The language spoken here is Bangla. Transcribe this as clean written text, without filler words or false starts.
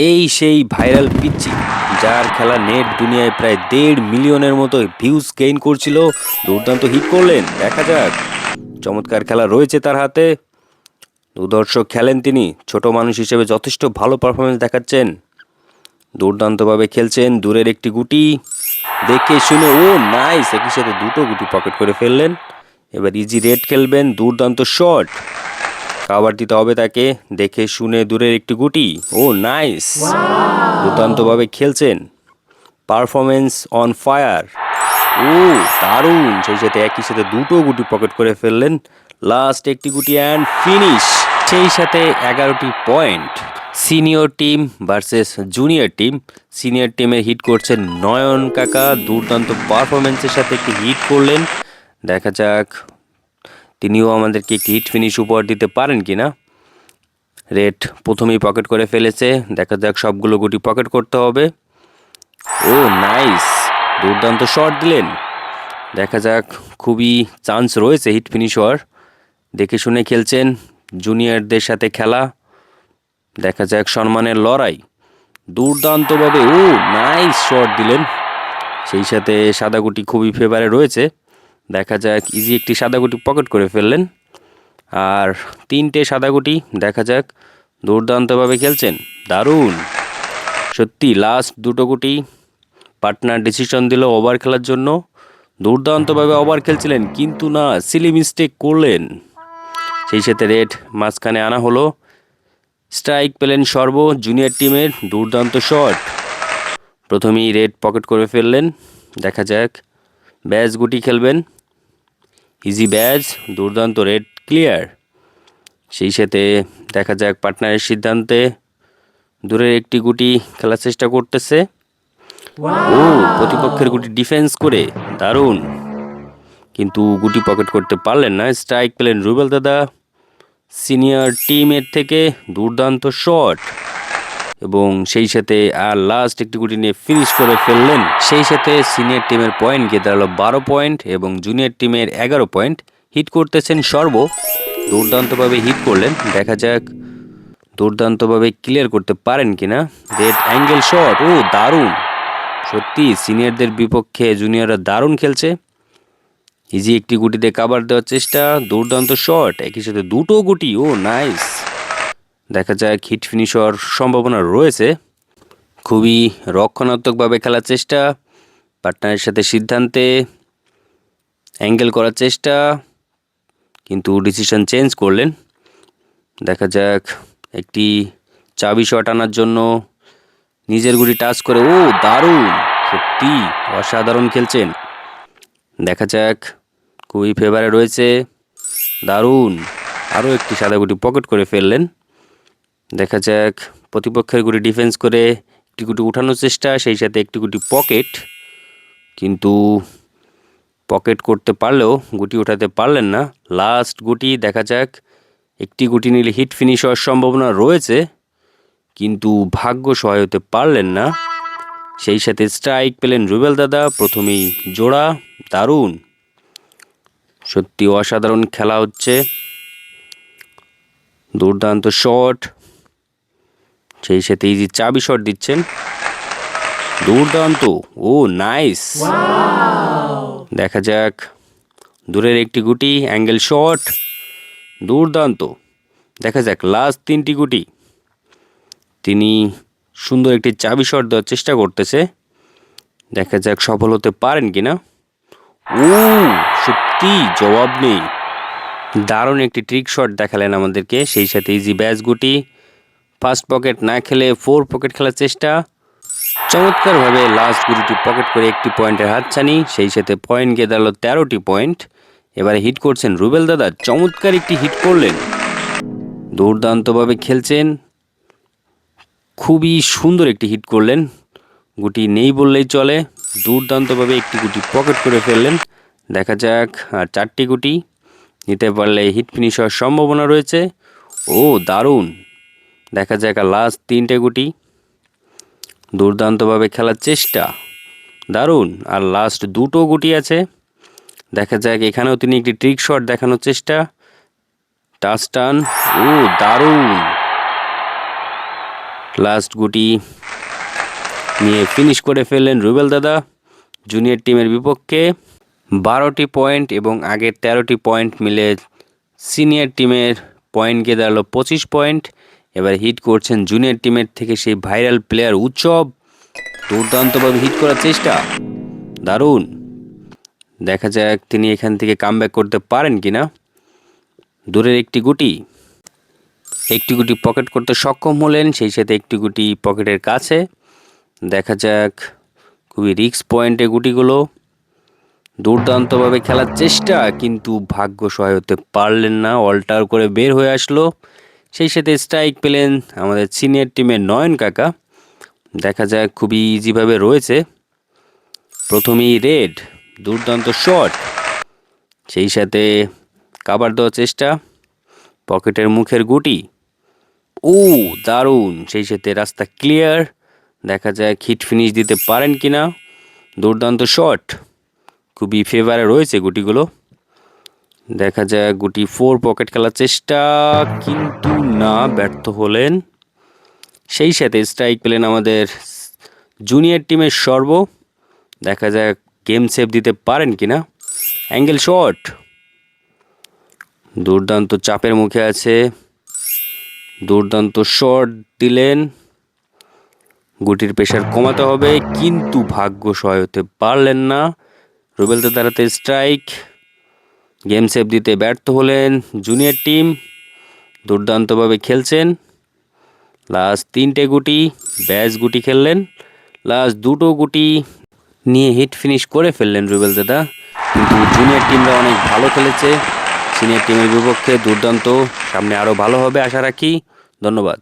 এই সেই ভাইরাল পিচ্চি, যার খেলা নেট দুনিয়ায় প্রায় 1.5 মিলিয়নের মতো ভিউজ গেইন করছিল। দুর্দান্ত হিট করলেন, দেখা যাক। চমৎকার খেলা রয়েছে তার হাতে, দুর্ধর্ষ খেলেন তিনি। ছোট মানুষ হিসেবে যথেষ্ট ভালো পারফরমেন্স দেখাচ্ছেন, দুর্দান্তভাবে খেলছেন। দূরের একটি গুটি দেখে শুনে, ও নাইস, একই সাথে দুটো গুটি পকেট করে ফেললেন। এবার ইজি রেড খেলবেন, দুর্দান্ত শট, কাভার দিতে হবে তাকে। দেখে শুনে দূরের একটি গুটি, ও নাইস, দুর্দান্তভাবে খেলছেন। পারফরমেন্স অন ফায়ার, ও দারুণ। সেই সাথে একই সাথে দুটো গুটি পকেট করে ফেললেন। লাস্ট একটি গুটি অ্যান্ড ফিনিশ। সেই সাথে 11টি point. Senior team versus junior team. Senior টিমে হিট করছেন নয়ন কাকা, দুর্দান্ত পারফরমেন্সের সাথে একটি হিট করলেন। দেখা যাক তিনিও আমাদেরকে একটি হিট ফিনিশ উপহার দিতে পারেন কিনা। রেড প্রথমেই পকেট করে ফেলেছে, দেখা যাক সবগুলো গুটি পকেট করতে হবে। ও নাইস, দুর্দান্ত শট দিলেন। দেখা যাক, খুবই চান্স রয়েছে হিট ফিনিশ হওয়ার। দেখে শুনে খেলছেন, জুনিয়রদের সাথে খেলা। দেখা যাক সম্মানের লড়াই, দুর্দান্তভাবে ও নাইস শট দিলেন। সেই সাথে সাদা গুটি খুবই ফেভারে রয়েছে। দেখা যাক, ইজি একটি সাদা গুটি পকেট করে ফেললেন। আর 3টে সাদা গুটি, দেখা যাক। দুর্দান্তভাবে খেলছেন, দারুণ সত্যি। লাস্ট দুটো গুটি পার্টনার ডিসিশন দিল ওভার খেলার জন্য। দুর্দান্তভাবে ওভার খেলছিলেন, কিন্তু না, সিলি মিস্টেক করলেন। সেই সাথে রেড মাঝখানে আনা হলো। স্ট্রাইক পেলেন সর্ব জুনিয়র টিমের, দুর্দান্ত শট। প্রথমেই রেড পকেট করে ফেললেন। দেখা যাক, ব্যাজ গুটি খেলবেন, ইজি ব্যাজ, দুর্দান্ত রেড ক্লিয়ার। সেই সাথে দেখা যাক পার্টনারের সিদ্ধান্তে দূরের একটি গুটি খেলার চেষ্টা করতেছে। ও প্রতিপক্ষের গুটি ডিফেন্স করে, দারুণ, কিন্তু গুটি পকেট করতে পারলেন না। স্ট্রাইক পেলেন রুবেল দাদা সিনিয়র টিমের থেকে, দুর্দান্ত শট। এবং সেই সাথে আর লাস্ট একটি গুটি নিয়ে ফিনিশ করে ফেললেন। সেই সাথে সিনিয়র টিমের পয়েন্ট গিয়ে দাঁড়ালো 12 পয়েন্ট এবং জুনিয়র টিমের 11 পয়েন্ট। হিট করতেছেন সর্ব, দুর্দান্তভাবে হিট করলেন। দেখা যাক দুর্দান্তভাবে ক্লিয়ার করতে পারেন কিনা। রেড অ্যাঙ্গেল শট, ও দারুণ। সত্যি সিনিয়রদের বিপক্ষে জুনিয়ররা দারুণ খেলছে। ইজি একটি গুটিতে কাভার দেওয়ার চেষ্টা, দুর্দান্ত শট, একই সাথে দুটো গুটি, ও নাইস। দেখা যাক হিট ফিনিশ হওয়ার সম্ভাবনা রয়েছে। খুবই রক্ষণাত্মকভাবে খেলার চেষ্টা, পার্টনারের সাথে সিদ্ধান্তে অ্যাঙ্গেল করার চেষ্টা, কিন্তু ডিসিশন চেঞ্জ করলেন। দেখা যাক, একটি চাবি শট আনার জন্য নিজের গুটি টাচ করে, ও দারুণ, সত্যি অসাধারণ খেলছেন। দেখা যাক, খুবই ফেভারে রয়েছে, দারুণ। আরও একটি সাদা গুটি পকেট করে ফেললেন। দেখা যাক, প্রতিপক্ষের গুটি ডিফেন্স করে একটি গুটি উঠানোর চেষ্টা, সেই সাথে একটি গুটি পকেট, কিন্তু পকেট করতে পারলেও গুটি উঠাতে পারলেন না। লাস্ট গুটি, দেখা যাক, একটি গুটি নিলে হিট ফিনিশ হওয়ার সম্ভাবনা রয়েছে, কিন্তু ভাগ্য সহায় হতে পারলেন না। সেই সাথে স্ট্রাইক পেলেন রুবেল দাদা, প্রথমেই জোড়া, দারুণ, সত্যি অসাধারণ খেলা হচ্ছে। দুর্দান্ত শট, সেই সাথে ইজি চাবি শট দিচ্ছেন, দুর্দান্ত, ও নাইস। দেখা যাক, দূরের একটি গুটি অ্যাঙ্গেল শট, দুর্দান্ত। দেখা যাক লাস্ট 3টি গুটি, তিনি সুন্দর একটি চাবি শট দেওয়ার চেষ্টা করতেছে। দেখা যাক সফল হতে পারেন কিনা। ও সত্যি জবাব নেই, দারুণ একটি ট্রিক শট দেখালেন আমাদেরকে। সেই সাথে ইজি ব্যাচ গুটি, ফার্স্ট পকেট না খেলে 4 পকেট খেলার চেষ্টা, চমৎকারভাবে লাস্ট গুটিটি পকেট করে একটি পয়েন্টের হাতছানি। সেই সাথে পয়েন্ট গিয়ে দাঁড়ালো 13টি পয়েন্ট। এবারে হিট করছেন রুবেল দাদা, চমৎকার একটি হিট করলেন, দুর্দান্তভাবে খেলছেন, খুবই সুন্দর একটি হিট করলেন। গুটি নেই বললেই চলে, দুর্দান্তভাবে একটি গুটি পকেট করে ফেললেন। দেখা যাক, আর 4টি গুটি নিতে পারলে হিট ফিনিশ হওয়ার সম্ভাবনা রয়েছে। ও দারুণ। দেখা যাক আর লাস্ট 3টে গুটি, দুর্দান্তভাবে খেলার চেষ্টা, দারুণ। আর লাস্ট দুটো গুটি আছে। দেখা যাক, এখানেও তিনি একটি ট্রিক শট দেখানোর চেষ্টা, টাচ টান, ও দারুণ। লাস্ট গুটি নিয়ে ফিনিশ করে ফেললেন রুবেল দাদা জুনিয়র টিমের বিপক্ষে। 12টি পয়েন্ট এবং আগের 13টি পয়েন্ট মিলে সিনিয়র টিমের পয়েন্ট গিয়ে দাঁড়ালো 25 পয়েন্ট। এবার হিট করছেন জুনিয়র টিমের থেকে সেই ভাইরাল প্লেয়ার উৎসব। দুর্দান্তভাবে হিট করার চেষ্টা, দারুণ। দেখা যাক তিনি এখান থেকে কামব্যাক করতে পারেন কিনা। দূরের একটি গুটি পকেট করতে সক্ষম হলেন, সেই সাথে একটি গুটি পকেটের কাছে। দেখা যাক, খুবই রিস্ক পয়েন্টে গুটিগুলো। দুর্দান্তভাবে খেলার চেষ্টা, কিন্তু ভাগ্য সহায় হতে পারলেন না, অল্টার করে বের হয়ে আসলো। সেই সাথে স্ট্রাইক পেলেন আমাদের সিনিয়র টিমের নয়ন কাকা। দেখা যাক, খুবই ইজিভাবে রয়েছে। প্রথমেই রেড, দুর্দান্ত শট, সেই সাথে কাভার দেওয়ার চেষ্টা, পকেটের মুখের গুটি, ও দারুণ। সেই সাথে রাস্তা ক্লিয়ার। দেখা যাক হিট ফিনিশ দিতে পারেন কিনা। দুর্দান্ত শট, খুবই ফেভারে রয়েছে গুটিগুলো। দেখা যাক গুটি 4 পকেট খেলার চেষ্টা, কিন্তু না, ব্যর্থ হলেন। সেই সাথে স্ট্রাইক পেলেন আমাদের জুনিয়র টিমের সর্ব। দেখা যাক গেম সেভ দিতে পারেন কিনা। অ্যাঙ্গেল শট, দুর্দান্ত চাপের মুখে আছে, দুর্দান্ত শট দিলেন। গুটির প্রেশার কমাতে হবে, কিন্তু ভাগ্য সহায় হতে পারলেন না। রুবেল দাদাতে স্ট্রাইক, গেম সেভ দিতে ব্যর্থ হলেন জুনিয়র টিম। দুর্দান্তভাবে খেলছেন। লাস্ট 3টে গুটি, ব্যাস গুটি খেললেন। লাস্ট 2টো গুটি নিয়ে হিট ফিনিশ করে ফেললেন রুবেল দাদা। কিন্তু জুনিয়র টিমরা অনেক ভালো খেলেছে সিনিয়র টিমের বিপক্ষে, দুর্দান্ত। সামনে আরও ভালো হবে আশা রাখি। ধন্যবাদ।